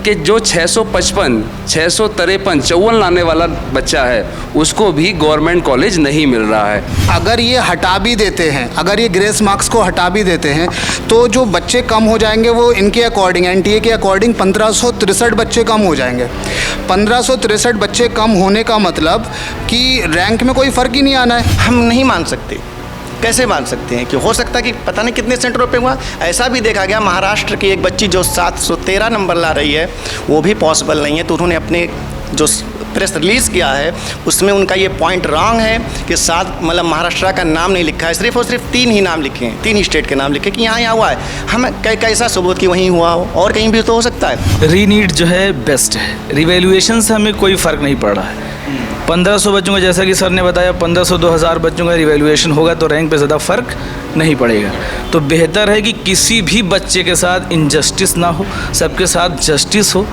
कि जो 655, 653, 54 लाने वाला बच्चा है उसको भी गवर्नमेंट कॉलेज नहीं मिल रहा है। अगर ये हटा भी देते हैं, अगर ये ग्रेस मार्क्स को हटा भी देते हैं तो जो बच्चे कम हो जाएंगे वो इनके अकॉर्डिंग, एनटीए के अकॉर्डिंग 1563 बच्चे कम हो जाएंगे। 1563 बच्चे कम होने का मतलब कि रैंक में कोई फ़र्क ही नहीं आना है। हम नहीं मान सकते। कैसे मान सकते हैं कि हो सकता है कि पता नहीं कितने सेंटरों पे हुआ। ऐसा भी देखा गया, महाराष्ट्र की एक बच्ची जो 713 नंबर ला रही है वो भी पॉसिबल नहीं है। तो उन्होंने अपने जो प्रेस रिलीज़ किया है उसमें उनका ये पॉइंट रॉन्ग है कि साथ मतलब महाराष्ट्र का नाम नहीं लिखा है, सिर्फ और सिर्फ 3 ही नाम लिखे हैं, 3 ही स्टेट के नाम लिखे कि यहाँ हुआ है। हम कैसा सबूत कि वहीं हुआ हो, और कहीं भी तो हो सकता है। रीनीट जो है बेस्ट है, रिवैल्यूएशन से हमें कोई फ़र्क नहीं पड़ रहा है। 1500 बच्चों का, जैसा कि सर ने बताया, 1500-2000 बच्चों का रिवैल्यूएशन होगा तो रैंक पे ज़्यादा फ़र्क नहीं पड़ेगा। तो बेहतर है कि किसी भी बच्चे के साथ इनजस्टिस ना हो, सबके साथ जस्टिस हो।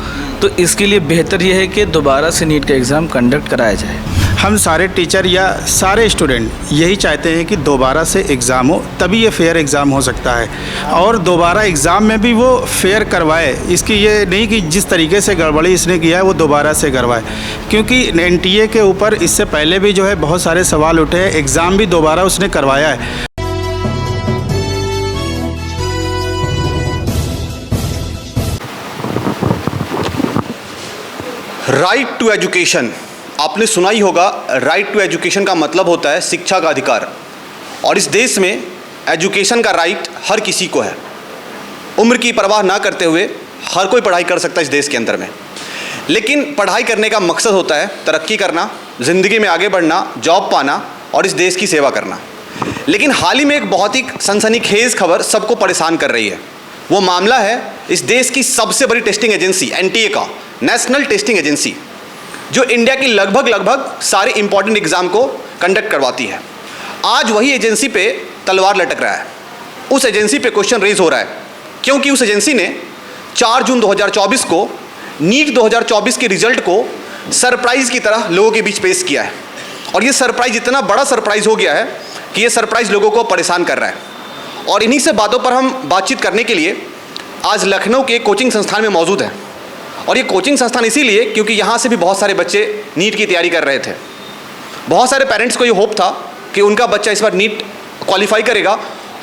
तो इसके लिए बेहतर यह है कि दोबारा से नीट का एग्ज़ाम कंडक्ट कराया जाए। हम सारे टीचर या सारे स्टूडेंट यही चाहते हैं कि दोबारा से एग्ज़ाम हो, तभी ये फेयर एग्ज़ाम हो सकता है। और दोबारा एग्ज़ाम में भी वो फेयर करवाए, इसकी ये नहीं कि जिस तरीके से गड़बड़ी इसने किया है वो दोबारा से करवाए। क्योंकि एनटीए के ऊपर इससे पहले भी जो है बहुत सारे सवाल उठे हैं, एग्ज़ाम भी दोबारा उसने करवाया है। राइट टू एजुकेशन, आपने सुना ही होगा। राइट टू एजुकेशन का मतलब होता है शिक्षा का अधिकार। और इस देश में एजुकेशन का राइट हर किसी को है। उम्र की परवाह ना करते हुए हर कोई पढ़ाई कर सकता है इस देश के अंदर में। लेकिन पढ़ाई करने का मकसद होता है तरक्की करना, ज़िंदगी में आगे बढ़ना, जॉब पाना और इस देश की सेवा करना। लेकिन हाल ही में एक बहुत ही सनसनीखेज खबर सबको परेशान कर रही है। वो मामला है इस देश की सबसे बड़ी टेस्टिंग एजेंसी एनटीए का, नेशनल टेस्टिंग एजेंसी, जो इंडिया की लगभग सारे इंपॉर्टेंट एग्जाम को कंडक्ट करवाती है। आज वही एजेंसी पे तलवार लटक रहा है। उस एजेंसी पे क्वेश्चन रेज हो रहा है क्योंकि उस एजेंसी ने 4 जून 2024 को नीट 2024 के रिजल्ट को सरप्राइज की तरह लोगों के बीच पेश किया है। और ये सरप्राइज इतना बड़ा सरप्राइज हो गया है कि ये सरप्राइज लोगों को परेशान कर रहा है। और इन्हीं से बातों पर हम बातचीत करने के लिए आज लखनऊ के कोचिंग संस्थान में मौजूद हैं। और ये कोचिंग संस्थान इसीलिए क्योंकि यहाँ से भी बहुत सारे बच्चे नीट की तैयारी कर रहे थे। बहुत सारे पेरेंट्स को ये होप था कि उनका बच्चा इस बार नीट क्वालिफाई करेगा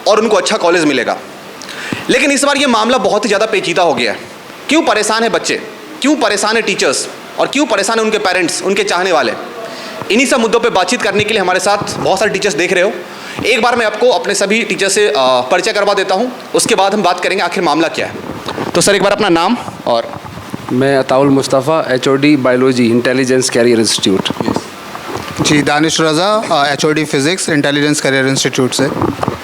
और उनको अच्छा कॉलेज मिलेगा। लेकिन इस बार ये मामला बहुत ही ज़्यादा पेचीदा हो गया है। क्यों परेशान है बच्चे, क्यों परेशान है टीचर्स और क्यों परेशान है उनके पेरेंट्स, उनके चाहने वाले। इन्हीं सब मुद्दों पर बातचीत करने के लिए हमारे साथ बहुत सारे टीचर्स देख रहे हो। एक बार मैं आपको अपने सभी टीचर से परिचय करवा देता हूँ, उसके बाद हम बात करेंगे आखिर मामला क्या है। तो सर एक बार अपना नाम। और मैं Ataul Mustafa, HOD biology, Intelligence Career Institute. जी, Danish Raza, HOD physics, Intelligence Career Institute से।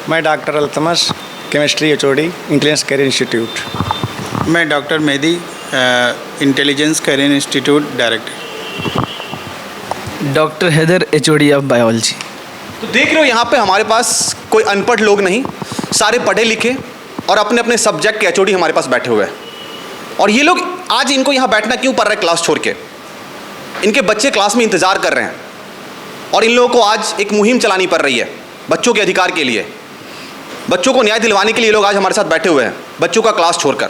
मैं doctor Altamash, chemistry HOD, Intelligence Career Institute. मैं doctor Mehdi, Intelligence Career Institute director. Doctor Haider, HOD of biology. तो देख रहे हो यहाँ पे हमारे पास कोई अनपढ़ लोग नहीं, सारे पढ़े लिखे और अपने अपने सब्जेक्ट के HOD हमारे पास बैठे हुए हैं। और ये लोग आज इनको यहाँ बैठना क्यों पड़ रहा है क्लास छोड़ के? इनके बच्चे क्लास में इंतज़ार कर रहे हैं और इन लोगों को आज एक मुहिम चलानी पड़ रही है बच्चों के अधिकार के लिए। बच्चों को न्याय दिलवाने के लिए लोग आज हमारे साथ बैठे हुए हैं, बच्चों का क्लास छोड़कर।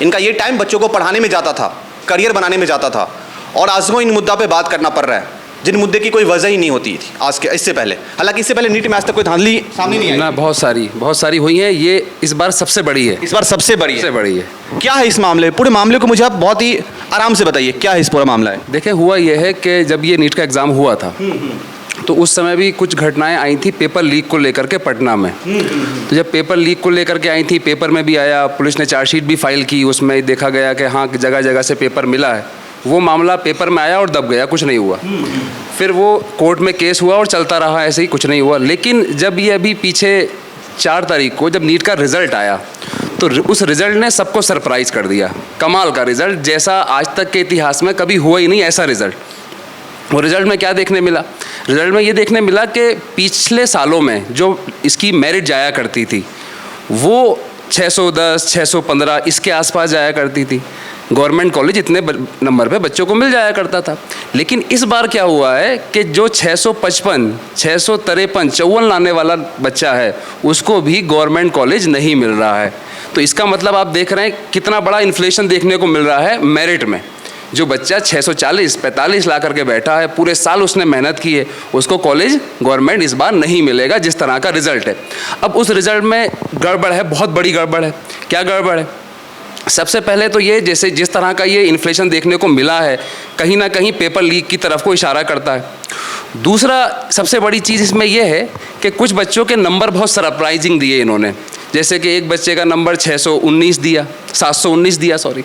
इनका ये टाइम बच्चों को पढ़ाने में जाता था, करियर बनाने में जाता था, और आज को इन मुद्दा पे बात करना पड़ रहा है जिन मुद्दे की कोई वजह ही नहीं होती थी आज के इससे पहले। हालांकि इससे पहले नीट में आज तक कोई धांधली सामने नहीं आई ना, बहुत सारी हुई हैं। ये इस बार सबसे बड़ी है। इस बार सबसे बड़ी है। क्या है इस मामले, पूरे मामले को मुझे आप बहुत ही आराम से बताइए, क्या है इस पूरा मामला है? देखिए, हुआ यह है कि जब ये नीट का एग्ज़ाम हुआ था तो उस समय भी कुछ घटनाएं आई थी पेपर लीक को लेकर के पटना में। तो जब पेपर लीक को लेकर के आई थी, पेपर में भी आया, पुलिस ने चार्जशीट भी फाइल की, उसमें देखा गया कि हाँ जगह जगह से पेपर मिला है। वो मामला पेपर में आया और दब गया, कुछ नहीं हुआ। फिर वो कोर्ट में केस हुआ और चलता रहा, ऐसे ही कुछ नहीं हुआ। लेकिन जब ये अभी पीछे 4 तारीख को जब नीट का रिज़ल्ट आया तो उस रिज़ल्ट ने सबको सरप्राइज़ कर दिया। कमाल का रिज़ल्ट, जैसा आज तक के इतिहास में कभी हुआ ही नहीं ऐसा रिज़ल्ट। वो रिज़ल्ट में क्या देखने मिला? रिज़ल्ट में ये देखने मिला कि पिछले सालों में जो इसकी मेरिट जाया करती थी वो 610, 615 इसके आसपास जाया करती थी। गवर्नमेंट कॉलेज इतने नंबर पे बच्चों को मिल जाया करता था। लेकिन इस बार क्या हुआ है कि जो 655, 653, 54 लाने वाला बच्चा है उसको भी गवर्नमेंट कॉलेज नहीं मिल रहा है। तो इसका मतलब आप देख रहे हैं कितना बड़ा इन्फ्लेशन देखने को मिल रहा है मेरिट में। जो बच्चा 640-45 ला करके बैठा है, पूरे साल उसने मेहनत की है, उसको कॉलेज गवर्नमेंट इस बार नहीं मिलेगा जिस तरह का रिजल्ट है। अब उस रिजल्ट में गड़बड़ है, बहुत बड़ी गड़बड़ है। क्या गड़बड़ है? सबसे पहले तो ये, जैसे जिस तरह का ये इन्फ्लेशन देखने को मिला है, कहीं ना कहीं पेपर लीक की तरफ को इशारा करता है। दूसरा सबसे बड़ी चीज़ इसमें यह है कि कुछ बच्चों के नंबर बहुत सरप्राइजिंग दिए इन्होंने। जैसे कि एक बच्चे का नंबर 719 दिया, सॉरी,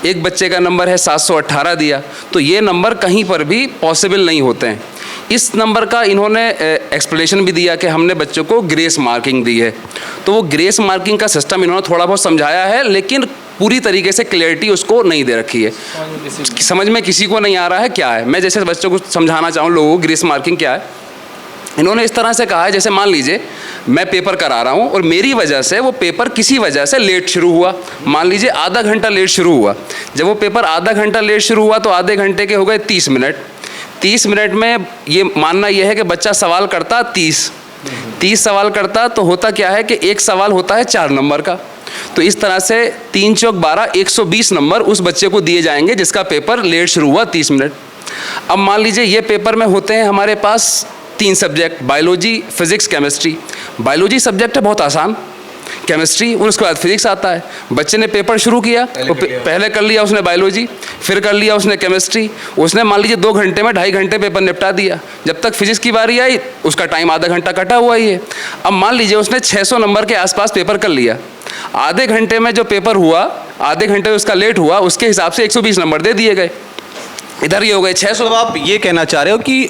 एक बच्चे का नंबर है 718 दिया। तो ये नंबर कहीं पर भी पॉसिबल नहीं होते हैं। इस नंबर का इन्होंने एक्सप्लेनेशन भी दिया कि हमने बच्चों को ग्रेस मार्किंग दी है। तो वो ग्रेस मार्किंग का सिस्टम इन्होंने थोड़ा बहुत समझाया है, लेकिन पूरी तरीके से क्लैरिटी उसको नहीं दे रखी है। समझ में किसी को नहीं आ रहा है क्या है। मैं जैसे बच्चों को समझाना चाहूँ लोगों को ग्रेस मार्किंग क्या है, इन्होंने इस तरह से कहा है, जैसे मान लीजिए मैं पेपर करा रहा हूँ और मेरी वजह से वो पेपर किसी वजह से लेट शुरू हुआ। मान लीजिए आधा घंटा लेट शुरू हुआ। जब वो पेपर आधा घंटा लेट शुरू हुआ तो आधे घंटे के हो गए 30 मिनट। 30 मिनट में ये मानना ये है कि बच्चा सवाल करता 30 सवाल करता, तो होता क्या है कि एक सवाल होता है 4 नंबर का। तो इस तरह से 3 चौक 12, 120 नंबर उस बच्चे को दिए जाएंगे जिसका पेपर लेट शुरू हुआ 30 मिनट। अब मान लीजिए ये पेपर में होते हैं हमारे पास 3 subject, biology, physics, chemistry. Biology subject है बहुत आसान, केमिस्ट्री, और उसके बाद फिजिक्स आता है। बच्चे ने पेपर शुरू किया, पहले कर लिया उसने बायोलॉजी, फिर कर लिया उसने केमिस्ट्री। उसने मान लीजिए 2 घंटे में 2.5 घंटे पेपर निपटा दिया। जब तक फिजिक्स की बारी आई उसका टाइम आधा घंटा कटा हुआ ही है। अब मान लीजिए उसने 600 नंबर के आसपास पेपर कर लिया। आधे घंटे में जो पेपर हुआ, आधे घंटे उसका लेट हुआ, उसके हिसाब से 120 नंबर दे दिए गए। इधर ये हो गए 600। तो आप ये कहना चाह रहे हो कि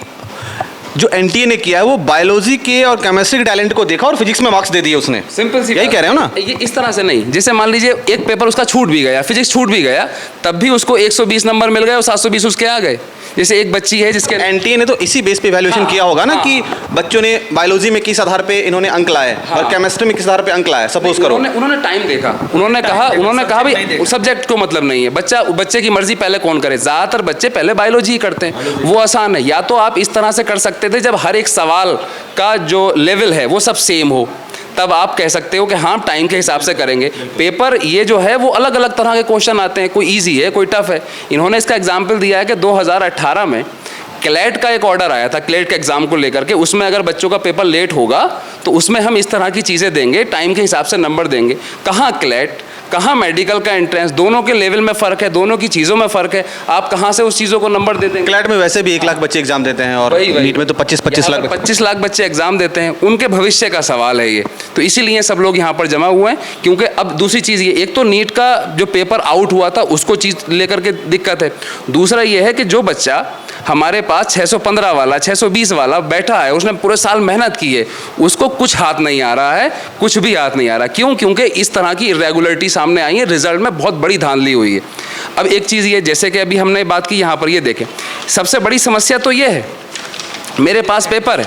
जो एनटीए ने किया है वो बायोलॉजी के और केमिस्ट्री के टैलेंट को देखा और फिजिक्स में मार्क्स दे दिए उसने। सिंपल सी यही कह रहे हो ना? ये इस तरह से नहीं, जैसे मान लीजिए एक पेपर उसका छूट भी गया, फिजिक्स छूट भी गया, तब भी उसको 120 नंबर मिल गए और 720 उसके आ गए। जैसे एक बच्ची है जिसके एनटीए ने तो इसी बेस पे इवैल्यूएशन किया होगा ना कि बच्चों ने बायोलॉजी में किस आधार पे इन्होंने अंक लाए और केमिस्ट्री में किस आधार पे अंक लाए। सपोज करो उन्होंने टाइम देखा, उन्होंने कहा भाई सब्जेक्ट को मतलब नहीं है, बच्चे की मर्जी पहले कौन करे। ज़्यादातर बच्चे पहले बायोलॉजी ही करते हैं, वो आसान है। या तो आप इस तरह से कर सकते थे जब हर एक सवाल का जो लेवल है वो सब सेम हो, तब आप कह सकते हो कि हाँ टाइम के हिसाब से करेंगे। पेपर ये जो है वो अलग अलग तरह के क्वेश्चन आते हैं, कोई इजी है कोई टफ है। इन्होंने इसका एग्जाम्पल दिया है कि 2018 में क्लैट का एक ऑर्डर आया था, क्लैट के एग्जाम को लेकर के। उसमें अगर बच्चों का पेपर लेट होगा तो उसमें हम इस तरह की चीज़ें देंगे, टाइम के हिसाब से नंबर देंगे। कहाँ क्लैट, कहाँ मेडिकल का एंट्रेंस, दोनों के लेवल में फ़र्क है, दोनों की चीज़ों में फ़र्क है। आप कहाँ से उस चीज़ों को नंबर दे देंगे। क्लैट में वैसे भी 1 लाख बच्चे एग्जाम देते हैं और नीट में तो 25 लाख बच्चे एग्जाम देते हैं। उनके भविष्य का सवाल है ये, तो इसीलिए सब लोग यहाँ पर जमा हुए हैं। क्योंकि अब दूसरी चीज़ ये, एक तो नीट का जो पेपर आउट हुआ था उसको चीज़ लेकर के दिक्कत है। दूसरा ये है कि जो बच्चा हमारे पास 615 वाला 620 वाला बैठा है, उसने पूरे साल मेहनत की है, उसको कुछ हाथ नहीं आ रहा है, कुछ भी हाथ नहीं आ रहा। क्यों? क्योंकि इस तरह की इरेगुलरिटी सामने आई है, रिजल्ट में बहुत बड़ी धांधली हुई है। अब एक चीज़ ये, जैसे कि अभी हमने बात की यहाँ पर, ये देखें सबसे बड़ी समस्या तो ये है, मेरे पास पेपर है,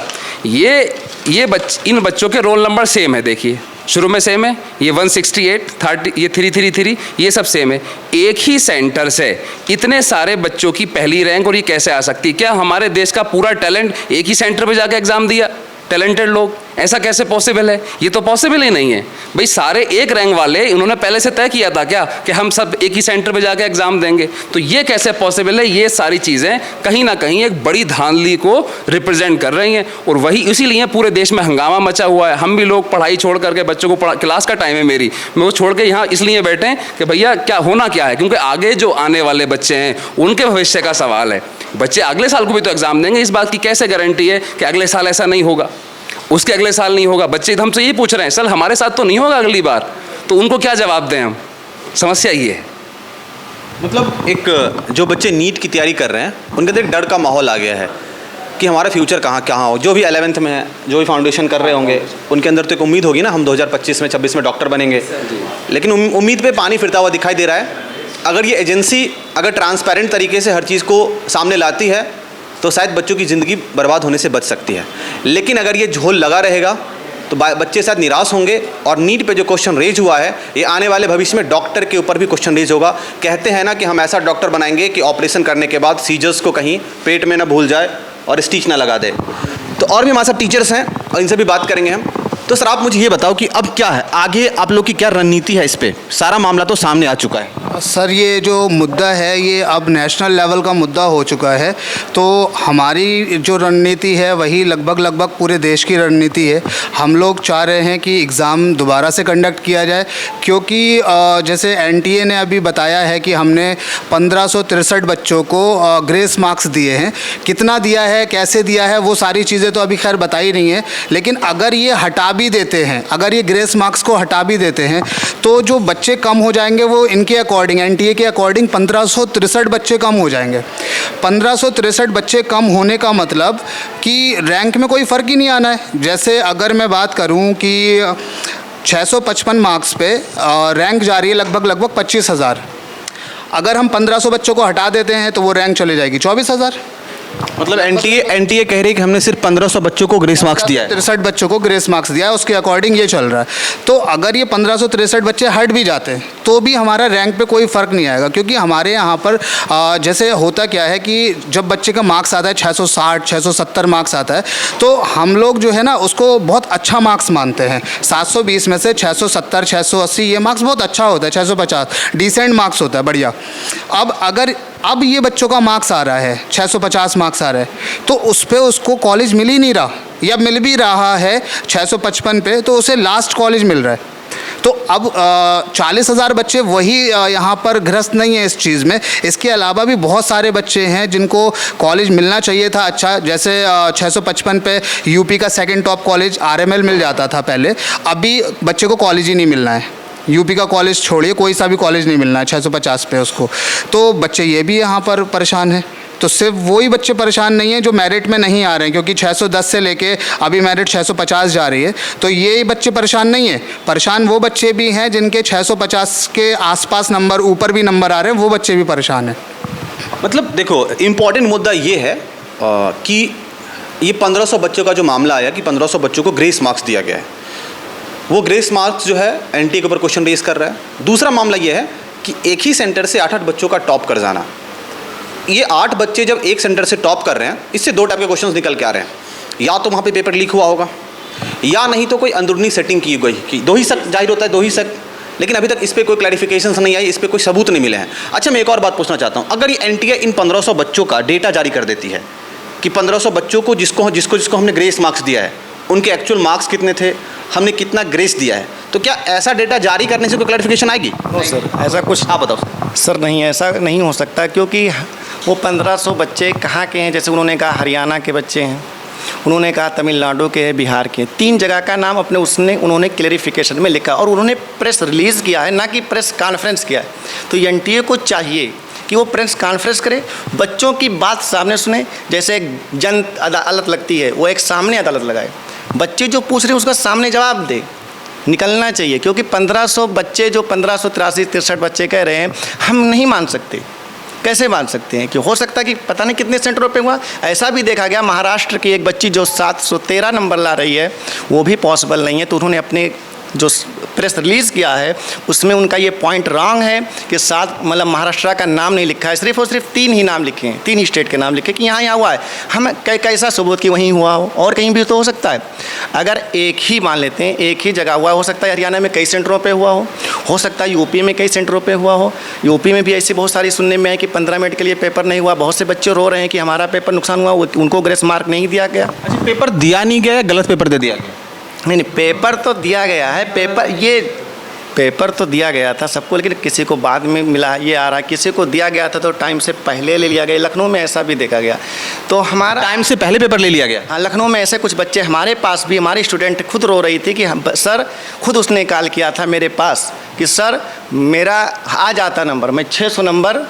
इन बच्चों के रोल नंबर सेम है। देखिए शुरू में सेम है, ये 168, 30, ये 333, ये सब सेम है। एक ही सेंटर से इतने सारे बच्चों की पहली रैंक, और ये कैसे आ सकती है? क्या हमारे देश का पूरा टैलेंट एक ही सेंटर पे जाके एग्ज़ाम दिया? टैलेंटेड लोग, ऐसा कैसे पॉसिबल है? ये तो पॉसिबल ही नहीं है भाई। सारे एक रैंक वाले इन्होंने पहले से तय किया था क्या कि हम सब एक ही सेंटर पे जाके एग्जाम देंगे? तो ये कैसे पॉसिबल है? ये सारी चीज़ें कहीं ना कहीं एक बड़ी धांधली को रिप्रेजेंट कर रही हैं, और वही इसीलिए पूरे देश में हंगामा मचा हुआ है। हम भी लोग पढ़ाई छोड़ करके, बच्चों को क्लास का टाइम है मेरी, मैं वो छोड़ के यहाँ इसलिए बैठे हैं कि भैया क्या होना क्या है, क्योंकि आगे जो आने वाले बच्चे हैं उनके भविष्य का सवाल है। बच्चे अगले साल को भी तो एग्ज़ाम देंगे, इस बात की कैसे गारंटी है कि अगले साल ऐसा नहीं होगा, उसके अगले साल नहीं होगा? बच्चे हमसे यही पूछ रहे हैं, सर हमारे साथ तो नहीं होगा अगली बार, तो उनको क्या जवाब दें हम? समस्या ये है। मतलब एक जो बच्चे नीट की तैयारी कर रहे हैं उनके अंदर एक डर का माहौल आ गया है कि हमारा फ्यूचर कहाँ हो। जो भी 11th में है, जो भी फाउंडेशन कर रहे होंगे, उनके अंदर तो एक उम्मीद होगी ना, हम 2025 में 26 में डॉक्टर बनेंगे, लेकिन उम्मीद पे पानी फिरता हुआ दिखाई दे रहा है। अगर ये एजेंसी अगर ट्रांसपेरेंट तरीके से हर चीज़ को सामने लाती है तो शायद बच्चों की ज़िंदगी बर्बाद होने से बच सकती है। लेकिन अगर ये झोल लगा रहेगा तो बच्चे शायद निराश होंगे, और नीट पे जो क्वेश्चन रेज हुआ है ये आने वाले भविष्य में डॉक्टर के ऊपर भी क्वेश्चन रेज होगा। कहते हैं ना कि हम ऐसा डॉक्टर बनाएंगे कि ऑपरेशन करने के बाद सीजर्स को कहीं पेट में ना भूल जाए और स्टिच ना लगा दे। तो और भी हमारे साथ टीचर्स हैं और इनसे भी बात करेंगे हम। तो सर आप मुझे ये बताओ कि अब क्या है आगे, आप लोग की क्या रणनीति है इस पे? सारा मामला तो सामने आ चुका है। सर ये जो मुद्दा है ये अब नेशनल लेवल का मुद्दा हो चुका है, तो हमारी जो रणनीति है वही लगभग पूरे देश की रणनीति है। हम लोग चाह रहे हैं कि एग्ज़ाम दोबारा से कंडक्ट किया जाए, क्योंकि जैसे एनटीए ने अभी बताया है कि हमने 1563 बच्चों को ग्रेस मार्क्स दिए हैं। कितना दिया है, कैसे दिया है, वो सारी चीज़ें तो अभी खैर बताई नहीं है, लेकिन अगर ये हटा भी देते हैं, अगर ये ग्रेस मार्क्स को हटा भी देते हैं तो जो बच्चे कम हो जाएंगे वो इनके अकॉर्डिंग, एनटीए के अकॉर्डिंग 1563 बच्चे कम हो जाएंगे। 1563 बच्चे कम होने का मतलब कि रैंक में कोई फ़र्क ही नहीं आना है। जैसे अगर मैं बात करूं कि 655 मार्क्स पे रैंक जा रही है लगभग 25,000। अगर हम 1500 बच्चों को हटा देते हैं तो वो रैंक चली जाएगी 24,000। मतलब एनटीए कह रही है कि हमने सिर्फ 1500 बच्चों को ग्रेस मार्क्स दिया है, 63 बच्चों को ग्रेस मार्क्स दिया है, उसके अकॉर्डिंग ये चल रहा है। तो अगर ये 1563 बच्चे हट भी जाते हैं तो भी हमारा रैंक पे कोई फ़र्क नहीं आएगा, क्योंकि हमारे यहाँ पर जैसे होता क्या है कि जब बच्चे का मार्क्स आता है 660 670 मार्क्स आता है तो हम लोग जो है ना उसको बहुत अच्छा मार्क्स मानते हैं। 720 में से 670 680 ये मार्क्स बहुत अच्छा होता है, 650 डिसेंट मार्क्स होता है, बढ़िया। अब ये बच्चों का मार्क्स आ रहा है 650 मार्क्स आ रहा है, तो उस पर उसको कॉलेज मिल ही नहीं रहा, या मिल भी रहा है 655 पे तो उसे लास्ट कॉलेज मिल रहा है। तो अब 40,000 बच्चे वही यहाँ पर ग्रस्त नहीं है इस चीज़ में। इसके अलावा भी बहुत सारे बच्चे हैं जिनको कॉलेज मिलना चाहिए था अच्छा। जैसे 655 पे यूपी का सेकंड टॉप कॉलेज आरएमएल मिल जाता था पहले, अभी बच्चे को कॉलेज ही नहीं मिलना है। यूपी का कॉलेज छोड़िए, कोई सा भी कॉलेज नहीं मिलना है 650 पे उसको। तो बच्चे ये भी यहाँ पर परेशान हैं। तो सिर्फ वही बच्चे परेशान नहीं हैं जो मेरिट में नहीं आ रहे हैं, क्योंकि 610 से लेके अभी मेरिट 650 जा रही है, तो ये बच्चे परेशान नहीं हैं। परेशान वो बच्चे भी हैं जिनके 650 के आसपास नंबर, ऊपर भी नंबर आ रहे हैं, वो बच्चे भी परेशान हैं। मतलब देखो इम्पॉर्टेंट मुद्दा ये है कि ये 1500 बच्चों का जो मामला आया कि 1500 बच्चों को ग्रेस मार्क्स दिया गया है, वो ग्रेस मार्क्स जो है एनटीए के ऊपर क्वेश्चन रेज कर रहा है। दूसरा मामला ये है कि एक ही सेंटर से 8-8 बच्चों का टॉप कर जाना। ये 8 बच्चे जब एक सेंटर से टॉप कर रहे हैं, इससे 2 टाइप के क्वेश्चंस निकल के आ रहे हैं। या तो वहाँ पे पेपर लीक हुआ होगा, या नहीं तो कोई अंदरूनी सेटिंग की गई कि 2 ही शक जाहिर होता है, 2 ही शक। लेकिन अभी तक इस पर कोई क्लैरिफिकेशन नहीं आई, इस पर कोई सबूत नहीं मिले हैं। अच्छा, मैं एक और बात पूछना चाहता हूँ, अगर ये एनटीए इन 1500 बच्चों का डेटा जारी कर देती है कि 1500 बच्चों को जिसको हमने ग्रेस मार्क्स दिया है, उनके एक्चुअल मार्क्स कितने थे, हमने कितना ग्रेस दिया है, तो क्या ऐसा डेटा जारी करने से कोई क्लैरिफिकेशन आएगी? सर ऐसा कुछ आप बताओ सर। नहीं, ऐसा नहीं हो सकता, क्योंकि वो 1500 बच्चे कहाँ के हैं? जैसे उन्होंने कहा हरियाणा के बच्चे हैं, उन्होंने कहा तमिलनाडु के हैं, बिहार के, 3 जगह का नाम उन्होंने क्लैरिफिकेशन में लिखा और उन्होंने प्रेस रिलीज़ किया है, ना कि प्रेस कॉन्फ्रेंस किया है। तो एनटीए को चाहिए कि वो प्रेस कॉन्फ्रेंस करे, बच्चों की बात सामने सुने। जैसे एक जन अदालत लगती है, वो एक सामने अदालत लगाए, बच्चे जो पूछ रहे हैं उसका सामने जवाब दे, निकलना चाहिए। क्योंकि 1500 बच्चे जो 1563 बच्चे कह रहे हैं, हम नहीं मान सकते। कैसे मान सकते हैं कि हो सकता है कि पता नहीं कितने सेंटरों पे हुआ। ऐसा भी देखा गया, महाराष्ट्र की एक बच्ची जो 713 नंबर ला रही है, वो भी पॉसिबल नहीं है। तो उन्होंने अपने जो प्रेस रिलीज़ किया है उसमें उनका ये पॉइंट रॉन्ग है कि 7 मतलब महाराष्ट्र का नाम नहीं लिखा है, सिर्फ और सिर्फ 3 ही नाम लिखे हैं, 3 ही स्टेट के नाम लिखे कि यहाँ हुआ है। हम कैसा सबूत कि वहीं हुआ हो, और कहीं भी तो हो सकता है। अगर एक ही मान लेते हैं, एक ही जगह हुआ, हो सकता है हरियाणा में कई सेंटरों पे हुआ हो सकता है यूपी में कई सेंटरों पे हुआ हो। यूपी में भी ऐसी बहुत सारी सुनने में है कि 15 मिनट के लिए पेपर नहीं हुआ, बहुत से बच्चे रो रहे हैं कि हमारा पेपर नुकसान हुआ, उनको ग्रेस मार्क नहीं दिया गया। अच्छा, पेपर दिया नहीं गया, गलत पेपर दे दिया गया? नहीं, पेपर तो दिया गया है, पेपर तो दिया गया था सबको, लेकिन किसी को बाद में मिला, ये आ रहा, किसी को दिया गया था तो टाइम से पहले ले लिया गया। लखनऊ में ऐसा भी देखा गया, तो हमारा टाइम से पहले पेपर ले लिया गया। हाँ, लखनऊ में ऐसे कुछ बच्चे हमारे पास भी, हमारी स्टूडेंट खुद रो रही थी कि सर, खुद उसने कॉल किया था मेरे पास कि सर मेरा आ जाता नंबर, मैं 600 नंबर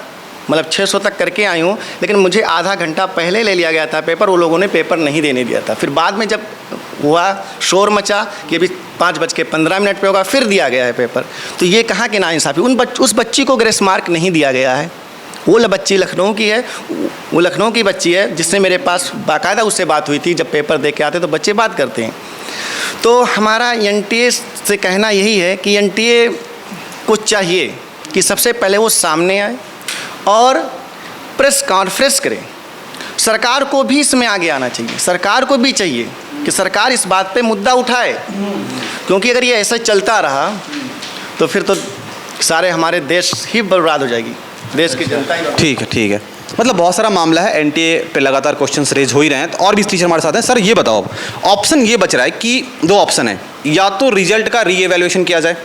मतलब 600 तक करके आई हूँ, लेकिन मुझे आधा घंटा पहले ले लिया गया था पेपर, वो लोगों ने पेपर नहीं देने दिया था। फिर बाद में जब हुआ, शोर मचा कि अभी 5:15 पे होगा, फिर दिया गया है पेपर। तो ये कहाँ की नाइंसाफ़ी? उस बच्ची को ग्रेस मार्क नहीं दिया गया है। वो बच्ची लखनऊ की है, वो लखनऊ की बच्ची है जिससे मेरे पास बाकायदा उससे बात हुई थी। जब पेपर दे के आते तो बच्चे बात करते हैं। तो हमारा एनटीए से कहना यही है कि एनटीए को चाहिए कि सबसे पहले वो सामने आए और प्रेस कॉन्फ्रेंस करें। सरकार को भी इसमें आगे आना चाहिए, सरकार को भी चाहिए कि सरकार इस बात पे मुद्दा उठाए, क्योंकि अगर ये ऐसा चलता रहा तो फिर तो सारे हमारे देश ही बर्बाद हो जाएगी, देश की जनता ही। ठीक है मतलब बहुत सारा मामला है, एनटीए पे लगातार क्वेश्चंस रेज हो ही रहे हैं। तो और भी टीचर हमारे साथ हैं। सर ये बताओ, अब ऑप्शन ये बच रहा है कि दो ऑप्शन है, या तो रिजल्ट का री एवेल्युएशन किया जाए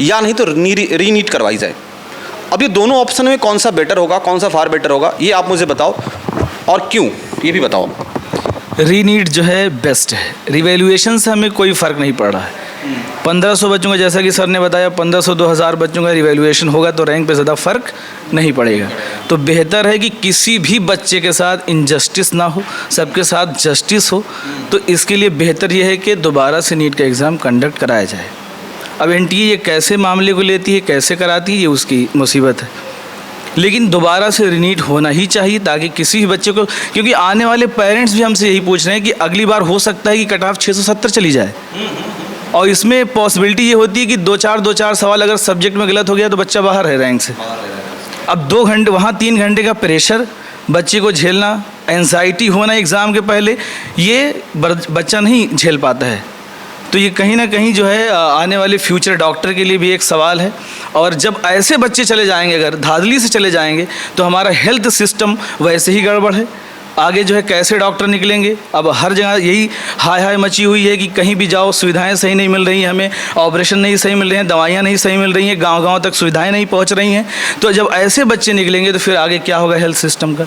या नहीं तो री नीट करवाई जाए। अब ये दोनों ऑप्शन में कौन सा बेटर होगा, कौन सा फार बेटर होगा, ये आप मुझे बताओ और क्यों, ये भी बताओ। रीनीट जो है बेस्ट है, रिवैल्यूएशन से हमें कोई फ़र्क नहीं पड़ रहा है। 1500 बच्चों का, जैसा कि सर ने बताया, 1500-2000 बच्चों का रिवैल्यूएशन होगा तो रैंक पे ज़्यादा फ़र्क नहीं पड़ेगा। तो बेहतर है कि किसी भी बच्चे के साथ इनजस्टिस ना हो, सबके साथ जस्टिस हो। तो इसके लिए बेहतर यह है कि दोबारा से नीट का एग्ज़ाम कंडक्ट कराया जाए। अब एनटीए ये कैसे मामले को लेती है, कैसे कराती है, ये उसकी मुसीबत है, लेकिन दोबारा से रीनीट होना ही चाहिए ताकि किसी भी बच्चे को, क्योंकि आने वाले पेरेंट्स भी हमसे यही पूछ रहे हैं कि अगली बार हो सकता है कि कट ऑफ 670 चली जाए, और इसमें पॉसिबिलिटी ये होती है कि दो चार सवाल अगर सब्जेक्ट में गलत हो गया तो बच्चा बाहर है रैंक से। अब 2 घंटे वहाँ 3 घंटे का प्रेशर बच्चे को झेलना, एंजाइटी होना एग्ज़ाम के पहले, ये बच्चा नहीं झेल पाता है। तो ये कहीं ना कहीं जो है आने वाले फ्यूचर डॉक्टर के लिए भी एक सवाल है। और जब ऐसे बच्चे चले जाएंगे, अगर धांधली से चले जाएंगे, तो हमारा हेल्थ सिस्टम वैसे ही गड़बड़ है। आगे जो है कैसे डॉक्टर निकलेंगे। अब हर जगह यही हाय मची हुई है कि कहीं भी जाओ सुविधाएं सही नहीं मिल रही हैं, हमें ऑपरेशन नहीं सही मिल रहे हैं, दवाइयाँ नहीं सही मिल रही हैं, गाँव तक सुविधाएँ नहीं पहुँच रही हैं। तो जब ऐसे बच्चे निकलेंगे तो फिर आगे क्या होगा हेल्थ सिस्टम का।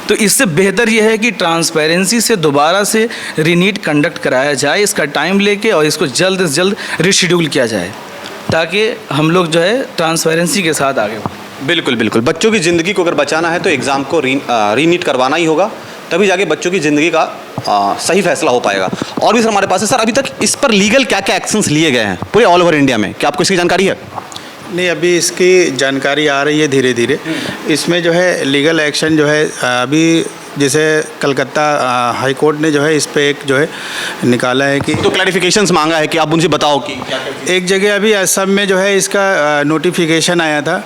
तो इससे बेहतर यह है कि ट्रांसपेरेंसी से दोबारा से रीनीट कंडक्ट कराया जाए, इसका टाइम लेके, और इसको जल्द से जल्द रिशेड्यूल किया जाए ताकि हम लोग जो है ट्रांसपेरेंसी के साथ आगे बढ़ें। बिल्कुल बच्चों की ज़िंदगी को अगर बचाना है तो एग्ज़ाम को रीनीट करवाना ही होगा, तभी जाके बच्चों की ज़िंदगी का सही फैसला हो पाएगा। और भी सर हमारे पास है। सर अभी तक इस पर लीगल क्या क्या एक्शंस लिए गए हैं पूरे ऑल ओवर इंडिया में, क्या आपको इसकी जानकारी है? नहीं, अभी इसकी जानकारी आ रही है धीरे धीरे। इसमें जो है लीगल एक्शन जो है अभी, जैसे कलकत्ता हाई कोर्ट ने जो है इस पे एक जो है निकाला है कि तो क्लैरिफिकेशंस मांगा है कि आप मुझे बताओ कि क्या क्या। एक जगह अभी असम में जो है इसका नोटिफिकेशन आया था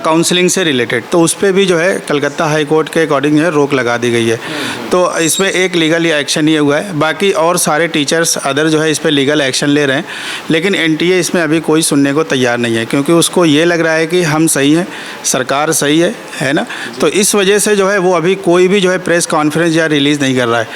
काउंसलिंग से रिलेटेड, तो उस पर भी जो है कलकत्ता हाई कोर्ट के अकॉर्डिंग जो है रोक लगा दी गई है। तो इसमें एक लीगल एक्शन ये हुआ है, बाकी और सारे टीचर्स अदर जो है इस पर लीगल एक्शन ले रहे हैं, लेकिन एनटीए इसमें अभी कोई सुनने को तैयार नहीं है, क्योंकि उसको ये लग रहा है कि हम सही हैं, सरकार सही है ना। तो इस वजह से जो है वो अभी कोई भी जो है प्रेस कॉन्फ्रेंस या रिलीज़ नहीं कर रहा है।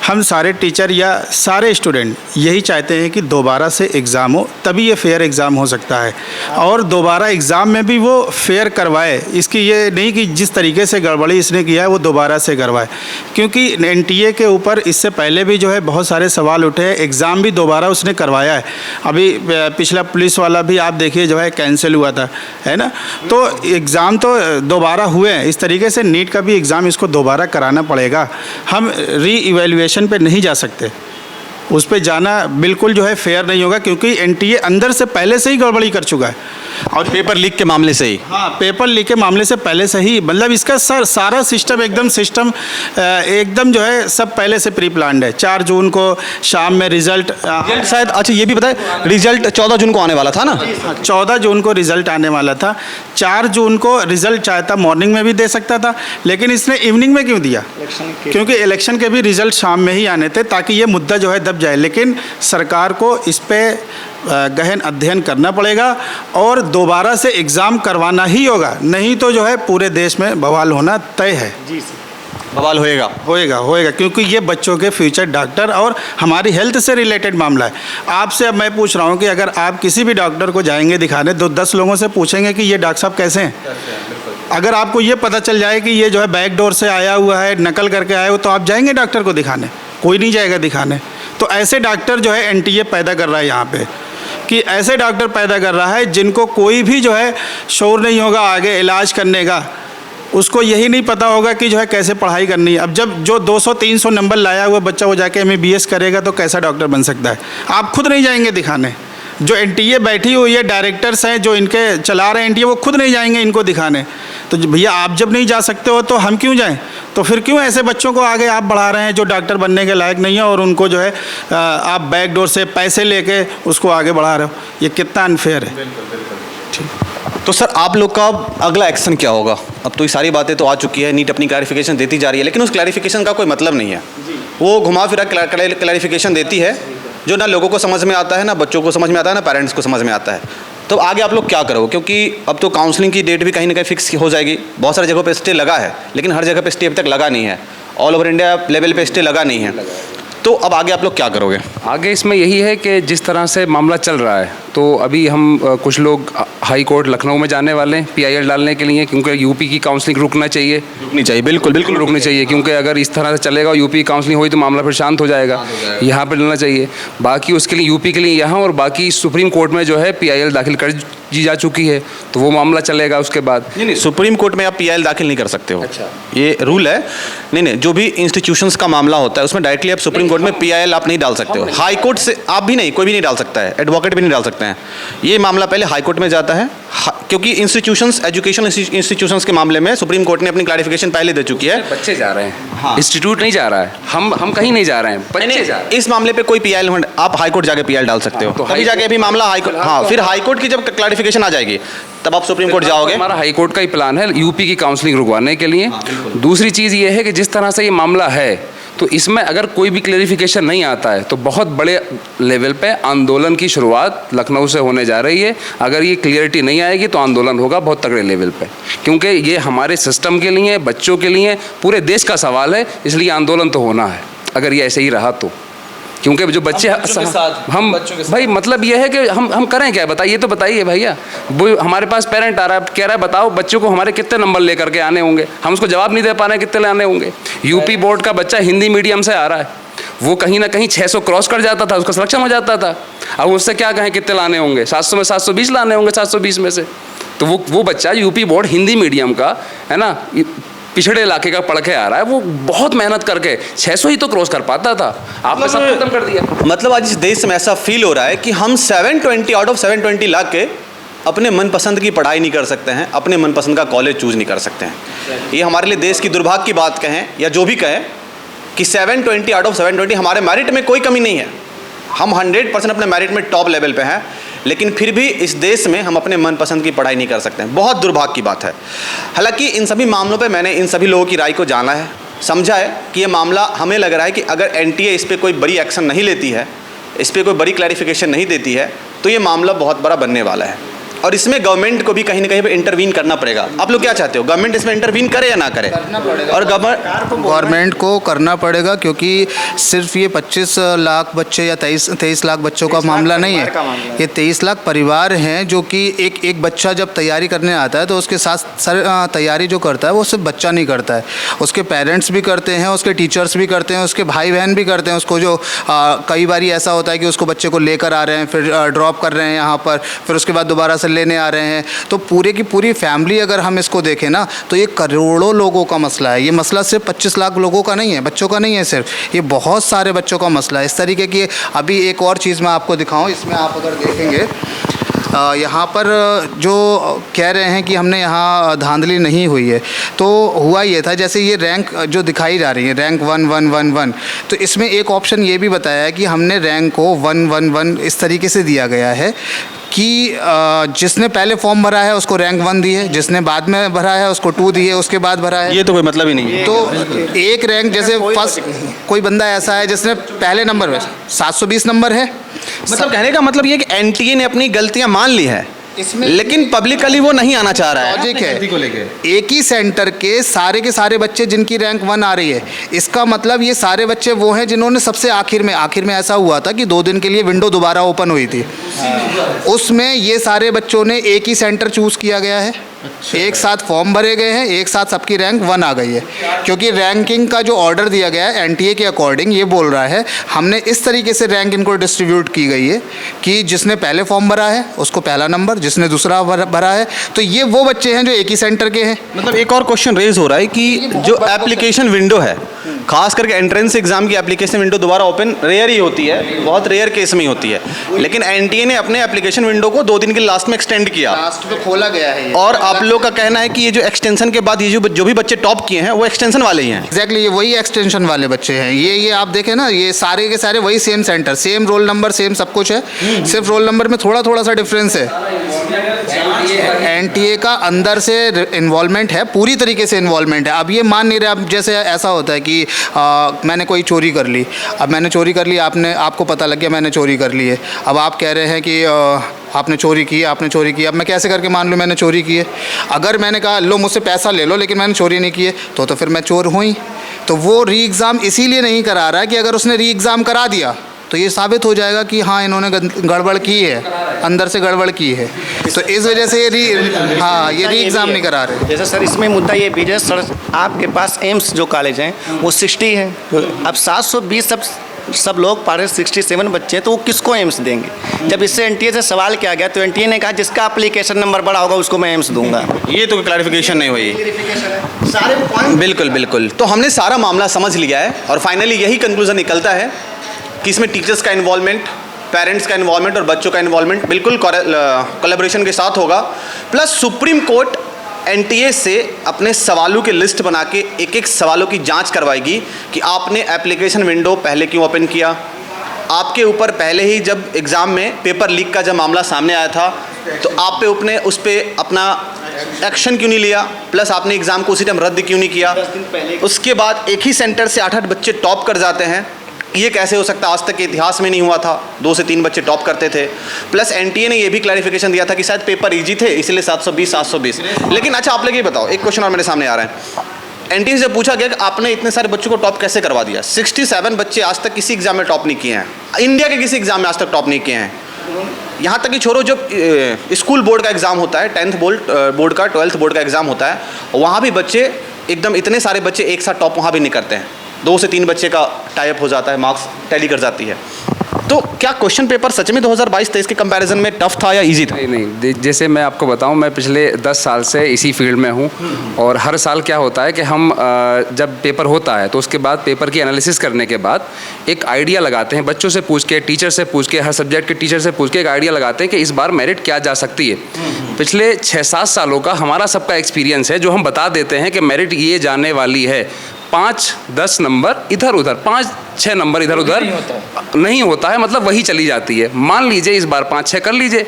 हम सारे टीचर या सारे स्टूडेंट यही चाहते हैं कि दोबारा से एग्ज़ाम हो, तभी ये फेयर एग्ज़ाम हो सकता है, और दोबारा एग्ज़ाम में भी वो फेयर करवाए। इसकी ये नहीं कि जिस तरीके से गड़बड़ी इसने किया है वो दोबारा से करवाए, क्योंकि एनटीए के ऊपर इससे पहले भी जो है बहुत सारे सवाल उठे हैं, एग्ज़ाम भी दोबारा उसने करवाया है। अभी पिछला पुलिस वाला भी आप देखिए जो है कैंसिल हुआ था, है ना। तो एग्ज़ाम तो दोबारा हुए हैं, इस तरीके से नीट का भी एग्ज़ाम इसको दोबारा कराना पड़ेगा। हम री इवैल्यूएशन पे नहीं जा सकते, उस पे जाना बिल्कुल जो है फेयर नहीं होगा, क्योंकि एनटीए अंदर से पहले से ही गड़बड़ी कर चुका है। और पेपर लीक के मामले से ही, हाँ, पेपर लीक के मामले से पहले से ही, मतलब इसका सारा सिस्टम एकदम जो है सब पहले से प्री प्लान्ड है। 4 जून को शाम में रिजल्ट शायद, अच्छा ये भी बताएं, रिजल्ट 14 जून को आने वाला था ना? 14 जून को रिजल्ट आने वाला था। 4 जून को रिजल्ट चाहता मॉर्निंग में भी दे सकता था, लेकिन इसने इवनिंग में क्यों दिया? क्योंकि इलेक्शन के भी रिजल्ट शाम में ही आने थे, ताकि ये मुद्दा जो है दब जाए। लेकिन सरकार को इस पे गहन अध्ययन करना पड़ेगा और दोबारा से एग्ज़ाम करवाना ही होगा, नहीं तो जो है पूरे देश में बवाल होना तय है। जी सर, बवाल होएगा, क्योंकि ये बच्चों के फ्यूचर डॉक्टर और हमारी हेल्थ से रिलेटेड मामला है। आपसे अब मैं पूछ रहा हूँ कि अगर आप किसी भी डॉक्टर को जाएंगे दिखाने, तो 10 लोगों से पूछेंगे कि ये डॉक्टर साहब कैसे हैं। अगर आपको ये पता चल जाए कि ये जो है बैक डोर से आया हुआ है, नकल करके आया हो, तो आप जाएंगे डॉक्टर को दिखाने? कोई नहीं जाएगा दिखाने। तो ऐसे डॉक्टर जो है एनटीए पैदा कर रहा है यहाँ पे, कि ऐसे डॉक्टर पैदा कर रहा है जिनको कोई भी जो है शौर नहीं होगा आगे इलाज करने का। उसको यही नहीं पता होगा कि जो है कैसे पढ़ाई करनी है। अब जब जो 200-300 नंबर लाया हुआ बच्चा वो जाके MBBS करेगा तो कैसा डॉक्टर बन सकता है? आप खुद नहीं जाएंगे दिखाने। जो एनटीए बैठी हुई है, डायरेक्टर्स हैं जो इनके चला रहे हैं एनटीए, वो खुद नहीं जाएंगे इनको दिखाने। तो भैया आप जब नहीं जा सकते हो तो हम क्यों जाएं? तो फिर क्यों ऐसे बच्चों को आगे आप बढ़ा रहे हैं जो डॉक्टर बनने के लायक नहीं है, और उनको जो है आप बैक डोर से पैसे लेके उसको आगे बढ़ा रहे हो? ये कितना अनफेयर है। तो सर आप लोग का अगला एक्शन क्या होगा? अब तो ये सारी बातें तो आ चुकी है, नीट अपनी क्लैरिफिकेशन देती जा रही है, लेकिन उस क्लैरिफिकेशन का कोई मतलब नहीं है। वो घुमा फिरा क्लैरिफिकेशन देती है जो ना लोगों को समझ में आता है, ना बच्चों को समझ में आता है, ना पेरेंट्स को समझ में आता है। तो आगे आप लोग क्या करोगे? क्योंकि अब तो काउंसलिंग की डेट भी कहीं ना कहीं फिक्स हो जाएगी। बहुत सारी जगहों पे स्टे लगा है, लेकिन हर जगह पे स्टे अभी तक लगा नहीं है। ऑल ओवर इंडिया लेवल पे स्टे लगा नहीं है। तो अब आगे आप लोग क्या करोगे? आगे इसमें यही है कि जिस तरह से मामला चल रहा है, तो अभी हम कुछ लोग हाई कोर्ट लखनऊ में जाने वाले हैं PIL डालने के लिए, क्योंकि यूपी की काउंसलिंग रुकना चाहिए। रुकनी चाहिए, बिल्कुल बिल्कुल रुकनी चाहिए, क्योंकि अगर इस तरह से चलेगा यूपी काउंसलिंग हुई तो मामला फिर शांत हो जाएगा। यहाँ पर डलना चाहिए। बाकी उसके लिए यूपी के लिए यहाँ, और बाकी सुप्रीम कोर्ट में जो है PIL दाखिल कर दी जा चुकी है, तो वो मामला चलेगा उसके बाद। नहीं, सुप्रीम कोर्ट में आप PIL दाखिल नहीं कर सकते हो। अच्छा, ये रूल है। नहीं, जो भी इंस्टीट्यूशंस का मामला होता है उसमें डायरेक्टली आप सुप्रीम कोर्ट में PIL आप नहीं डाल सकते हो। हाई कोर्ट से आप भी नहीं, कोई भी नहीं डाल सकता है, एडवोकेट भी नहीं डाल सकते हैं। ये मामला पहले हाई कोर्ट में जाता है, क्योंकि इंस्टीट्यूशंस, एजुकेशन इंस्टीट्यूशंस के मामले में सुप्रीम कोर्ट ने अपनी क्लैरिफिकेशन पहले दे चुकी है। बच्चे जा रहे हैं, इंस्टीट्यूट नहीं जा रहा है, हम कहीं नहीं जा रहे हैं, बच्चे जा रहे हैं। इस मामले पे कोई PIL आप हाई कोर्ट जाके PIL डाल सकते हो, तो अभी जाके अभी मामला हाई कोर्ट, हाँ, फिर हाई कोर्ट की जब क्लैरिफिकेशन आ जाएगी तब आप सुप्रीम कोर्ट जाओगे। हमारा हाई कोर्ट का ही प्लान है यूपी की काउंसलिंग रुकवाने के लिए। दूसरी चीज़ ये है कि जिस तरह से ये मामला है, तो इसमें अगर कोई भी क्लेरिफिकेशन नहीं आता है तो बहुत बड़े लेवल पे आंदोलन की शुरुआत लखनऊ से होने जा रही है। अगर ये क्लियरिटी नहीं आएगी तो आंदोलन होगा बहुत तगड़े लेवल पे, क्योंकि ये हमारे सिस्टम के लिए, बच्चों के लिए, पूरे देश का सवाल है। इसलिए आंदोलन तो होना है अगर ये ऐसे ही रहा तो, क्योंकि जो बच्चे हम भाई, मतलब ये है कि हम करें क्या? बताइए तो बताइए भैया। वो हमारे पास पेरेंट आ रहा है, कह रहा है बताओ बच्चों को हमारे कितने नंबर लेकर के आने होंगे, हम उसको जवाब नहीं दे पा रहे हैं कितने आने होंगे। यूपी बोर्ड का बच्चा हिंदी मीडियम से आ रहा है, वो कहीं ना कहीं 600 क्रॉस कर जाता था, उसका सक्षम हो जाता था। अब उससे क्या कहें कितने लाने होंगे? 700 में 720 लाने होंगे, 720 में से। तो वो बच्चा यूपी बोर्ड हिंदी मीडियम का है ना, पिछड़े इलाके का पढ़ के आ रहा है, वो बहुत मेहनत करके 600 ही तो क्रॉस कर पाता था, आपने सब खत्म कर दिया। मतलब आज इस देश में ऐसा फील हो रहा है कि हम 720 आउट ऑफ 720 लाख के अपने मनपसंद की पढ़ाई नहीं कर सकते हैं, अपने मनपसंद का कॉलेज चूज नहीं कर सकते हैं। ये हमारे लिए देश की दुर्भाग्य की बात कहें या जो भी कहें कि 720 आउट ऑफ 720 हमारे मेरिट में कोई कमी नहीं है, हम 100% अपने मेरिट में टॉप लेवल पे हैं, लेकिन फिर भी इस देश में हम अपने मनपसंद की पढ़ाई नहीं कर सकते हैं। बहुत दुर्भाग्य की बात है। हालांकि इन सभी मामलों पे मैंने इन सभी लोगों की राय को जाना है, समझा है कि ये मामला, हमें लग रहा है कि अगर NTA इस पर कोई बड़ी एक्शन नहीं लेती है, इस पर कोई बड़ी क्लैरिफिकेशन नहीं देती है, तो ये मामला बहुत बड़ा बनने वाला है और इसमें गवर्नमेंट को भी कहीं ना कहीं पे इंटरवीन करना पड़ेगा। आप लोग क्या चाहते हो, गवर्नमेंट इसमें इंटरवीन करे या ना करे? और गवर्नमेंट को करना पड़ेगा, क्योंकि सिर्फ ये 25 लाख बच्चे या 23 लाख बच्चों का मामला नहीं है, ये 23 लाख परिवार हैं जो कि एक बच्चा जब तैयारी करने आता है तो उसके साथ तैयारी जो करता है वो सिर्फ बच्चा नहीं करता है, उसके पेरेंट्स भी करते हैं, उसके टीचर्स भी करते हैं, उसके भाई बहन भी करते हैं। उसको जो कई बार ऐसा होता है कि उसको बच्चे को लेकर आ रहे हैं, फिर ड्रॉप कर रहे हैं यहाँ पर, फिर उसके बाद दोबारा से लेने आ रहे हैं। तो पूरे की पूरी फैमिली अगर हम इसको देखें ना, तो ये करोड़ों लोगों का मसला है। ये मसला सिर्फ 25 लाख लोगों का नहीं है, बच्चों का नहीं है सिर्फ, ये बहुत सारे बच्चों का मसला है। इस तरीके की अभी एक और चीज़ मैं आपको दिखाऊं, इसमें आप अगर देखेंगे यहाँ पर जो कह रहे हैं कि हमने यहाँ धांधली नहीं हुई है, तो हुआ ये था, जैसे ये रैंक जो दिखाई जा रही है, रैंक 1 1 1 1, तो इसमें एक ऑप्शन ये भी बताया है कि हमने रैंक को 1 1 1 इस तरीके से दिया गया है कि जिसने पहले फॉर्म भरा है उसको रैंक 1 दी है, जिसने बाद में भरा है उसको 2 दी है, उसके बाद भरा है। ये तो कोई मतलब ही नहीं है। तो एक रैंक, जैसे फर्स्ट कोई बंदा ऐसा है जिसने पहले नंबर में 720 नंबर है, मतलब कहने का मतलब ये कि NTA ने अपनी गलतियां मान ली है, लेकिन पब्लिकली वो नहीं आना चाह रहा है। लॉजिक है, एक ही सेंटर के सारे बच्चे जिनकी रैंक 1 आ रही है, इसका मतलब ये सारे बच्चे वो हैं जिन्होंने सबसे आखिर में ऐसा हुआ था कि 2 दिन के लिए विंडो दोबारा ओपन हुई थी, उसमें ये सारे बच्चों ने एक ही सेंटर चूज़ किया गया है, एक साथ फॉर्म भरे गए हैं, एक साथ सबकी रैंक 1 आ गई है। क्योंकि रैंकिंग का जो ऑर्डर दिया गया है NTA के अकॉर्डिंग, ये बोल रहा है हमने इस तरीके से रैंक इनको डिस्ट्रीब्यूट की गई है कि जिसने पहले फॉर्म भरा है उसको पहला नंबर, जिसने दूसरा भरा है, तो ये वो बच्चे हैं जो एक ही सेंटर के हैं। मतलब एक और क्वेश्चन रेज हो रहा है कि जो एप्लीकेशन विंडो है, खास करके एंट्रेंस एग्जाम की एप्लीकेशन विंडो दोबारा ओपन रेयर ही होती है, बहुत रेयर केस में ही होती है, लेकिन NTA ने अपने एप्लीकेशन विंडो को 2 दिन के लास्ट में एक्सटेंड किया, लास्ट में खोला गया है। और आप लोग का कहना है कि ये जो एक्सटेंशन के बाद ये जो भी बच्चे टॉप किए हैं वो एक्सटेंशन वाले ही हैं। एग्जैक्टली, ये वही एक्सटेंशन वाले बच्चे हैं। ये आप देखें ना, ये सारे के सारे वही same centre, same roll number, same सब कुछ है, सिर्फ रोल नंबर में थोड़ा सा डिफरेंस है। NTA का अंदर से इन्वॉल्वमेंट है, पूरी तरीके से इन्वॉल्वमेंट है। अब ये मान नहीं रहे, अब जैसे ऐसा होता है कि मैंने कोई चोरी कर ली, अब मैंने चोरी कर ली, आपको पता लग गया मैंने चोरी कर ली है, अब आप कह रहे हैं कि आपने चोरी की, अब मैं कैसे करके मान लूँ मैंने चोरी की है? अगर मैंने कहा लो मुझसे पैसा ले लो लेकिन मैंने चोरी नहीं की है तो फिर मैं चोर हूँ ही। तो वो री एग्ज़ाम इसीलिए नहीं करा रहा है कि अगर उसने री एग्ज़ाम करा दिया तो ये साबित हो जाएगा कि हाँ इन्होंने गड़बड़ की है, अंदर से गड़बड़ की है, तो इस वजह से ये री एग्ज़ाम नहीं करा रहे। जैसे सर इसमें मुद्दा ये भी है सर, आपके पास एम्स जो कॉलेज हैं वो 60 है, अब 720 सब लोग पढ़ रहे 67 बच्चे हैं, तो वो किसको एम्स देंगे? जब इससे एनटीए से सवाल किया गया तो एनटीए ने कहा जिसका एप्लीकेशन नंबर बड़ा होगा उसको मैं एम्स दूंगा। ये तो क्लैरिफिकेशन नहीं हुई। सारे पॉइंट बिल्कुल बिल्कुल, तो हमने सारा मामला समझ लिया है और फाइनली यही कंक्लूजन निकलता है कि इसमें टीचर्स का इन्वॉल्वमेंट, पेरेंट्स का इन्वॉल्वमेंट और बच्चों का इन्वॉल्वमेंट बिल्कुल कोलैबोरेशन के साथ होगा। प्लस सुप्रीम कोर्ट एनटीए से अपने सवालों की लिस्ट बना के एक एक सवालों की जांच करवाएगी कि आपने एप्लीकेशन विंडो पहले क्यों ओपन किया, आपके ऊपर पहले ही जब एग्ज़ाम में पेपर लीक का जब मामला सामने आया था तो आप पे उस पर अपना एक्शन क्यों नहीं लिया, प्लस आपने एग्ज़ाम को उसी टाइम रद्द क्यों नहीं किया। उसके बाद एक ही सेंटर से 8-8 बच्चे टॉप कर जाते हैं, ये कैसे हो सकता है? आज तक के इतिहास में नहीं हुआ था, 2 से 3 बच्चे टॉप करते थे। प्लस एनटीए ने ये भी क्लैरिफिकेशन दिया था कि शायद पेपर इजी थे इसलिए 720। लेकिन अच्छा आप लोग ये बताओ, एक क्वेश्चन और मेरे सामने आ रहा है, एनटीए से पूछा गया कि आपने इतने सारे बच्चों को टॉप कैसे करवा दिया? 67 बच्चे आज तक किसी एग्जाम में टॉप नहीं किए हैं, इंडिया के किसी एग्जाम में आज तक टॉप नहीं किए हैं। यहाँ तक कि छोड़ो, जब स्कूल बोर्ड का एग्ज़ाम होता है, 10th बोर्ड का 12th बोर्ड का एग्ज़ाम होता है, वहाँ भी बच्चे एकदम इतने सारे बच्चे एक साथ टॉप वहाँ भी नहीं करते हैं, 2 से 3 बच्चे का टाई अप हो जाता है, मार्क्स टैली कर जाती है। तो क्या क्वेश्चन पेपर सच में 2022-23 के कंपैरिजन में टफ था या इजी था? नहीं, जैसे मैं आपको बताऊं, मैं पिछले 10 साल से इसी फील्ड में हूं और हर साल क्या होता है कि हम जब पेपर होता है तो उसके बाद पेपर की एनालिसिस करने के बाद एक आइडिया लगाते हैं, बच्चों से पूछ के, टीचर से पूछ के, हर सब्जेक्ट के टीचर से पूछ के एक आइडिया लगाते हैं कि इस बार मेरिट क्या जा सकती है। पिछले 6-7 सालों का हमारा सबका एक्सपीरियंस है जो हम बता देते हैं कि मेरिट ये जाने वाली है, 5-10 नंबर इधर उधर, 5-6 नंबर इधर उधर नहीं होता है, मतलब वही चली जाती है। मान लीजिए इस बार 5-6 कर लीजिए,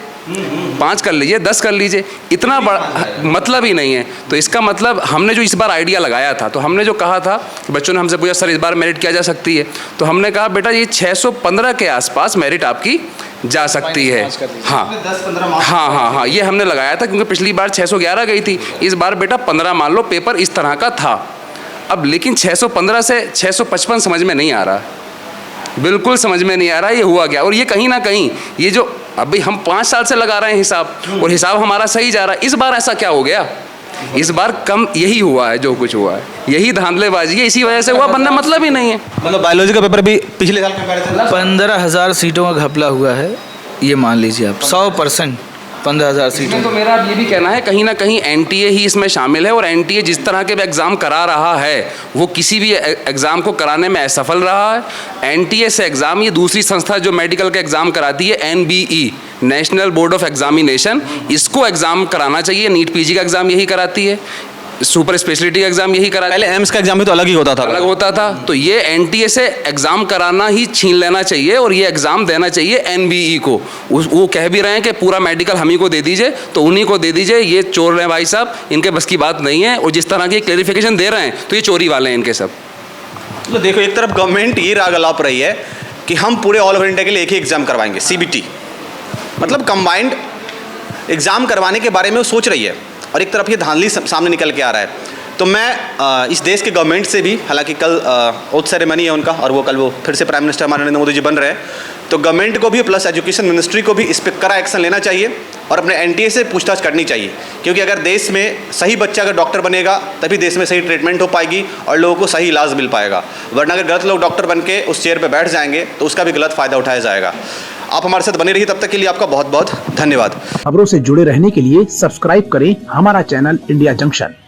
5 कर लीजिए, 10 कर लीजिए, इतना बड़ा मतलब ही नहीं है। तो इसका मतलब हमने जो इस बार आइडिया लगाया था, तो हमने जो कहा था कि बच्चों ने हमसे पूछा सर इस बार मेरिट क्या जा सकती है, तो हमने कहा बेटा ये 615 के आसपास मेरिट आपकी जा सकती है। हाँ, ये हमने लगाया था क्योंकि पिछली बार 611 गई थी, इस बार बेटा 15 मान लो पेपर इस तरह का था। अब लेकिन 615 से 655 समझ में नहीं आ रहा, बिल्कुल समझ में नहीं आ रहा ये हुआ क्या। और ये कहीं ना कहीं ये जो अभी हम 5 साल से लगा रहे हैं हिसाब, और हिसाब हमारा सही जा रहा है, इस बार ऐसा क्या हो गया? इस बार कम यही हुआ है, जो कुछ हुआ है यही धांधलेबाजी है, इसी वजह से हुआ, वरना मतलब ही नहीं है। मतलब बायोलॉजी का पेपर भी पिछले साल कंपैरिजन 15,000 सीटों का घपला हुआ है, ये मान लीजिए आप 100%। 15,000 सीटें। तो मेरा ये भी कहना है कहीं ना कहीं एनटीए ही इसमें शामिल है, और एनटीए जिस तरह के एग्ज़ाम करा रहा है वो किसी भी एग्ज़ाम को कराने में असफल रहा है। एनटीए से एग्ज़ाम, ये दूसरी संस्था जो मेडिकल का एग्ज़ाम कराती है, NBE, national board of examination, इसको एग्ज़ाम कराना चाहिए। नीट पीजी का एग्ज़ाम यही कराती है, सुपर स्पेशलिटी का एग्जाम यही करा, पहले एम्स का एग्जाम भी तो अलग ही होता था, अलग होता था। तो ये एनटीए से एग्जाम कराना ही छीन लेना चाहिए और ये एग्जाम देना चाहिए एनबीई को। वो कह भी रहे हैं कि पूरा मेडिकल हम ही को दे दीजिए, तो उन्हीं को दे दीजिए, ये चोर हैं भाई साहब, इनके बस की बात नहीं है। और जिस तरह की क्लेरिफिकेशन दे रहे हैं तो ये चोरी वाले हैं इनके सब। तो देखो, एक तरफ गवर्नमेंट ये राग अलाप रही है कि हम पूरे ऑल ओवर इंडिया के लिए एक ही एग्जाम करवाएंगे, सीबीटी, मतलब कंबाइंड एग्जाम करवाने के बारे में वो सोच रही है, और एक तरफ ये धांधली सामने निकल के आ रहा है। तो मैं इस देश के गवर्नमेंट से भी, हालांकि कल ओथ सेरेमनी है उनका, और वो कल वो फिर से प्राइम मिनिस्टर हमारे नरेंद्र मोदी जी बन रहे हैं, तो गवर्नमेंट को भी प्लस एजुकेशन मिनिस्ट्री को भी इस पर कड़ा एक्शन लेना चाहिए और अपने एनटीए से पूछताछ करनी चाहिए। क्योंकि अगर देश में सही बच्चा अगर डॉक्टर बनेगा तभी देश में सही ट्रीटमेंट हो पाएगी और लोगों को सही इलाज मिल पाएगा, वरना अगर गलत लोग डॉक्टर बन के उस चेयर पर बैठ जाएंगे तो उसका भी गलत फ़ायदा उठाया जाएगा। आप हमारे साथ बने रहिए, तब तक के लिए आपका बहुत बहुत धन्यवाद। खबरों से जुड़े रहने के लिए सब्सक्राइब करें हमारा चैनल इंडिया जंक्शन।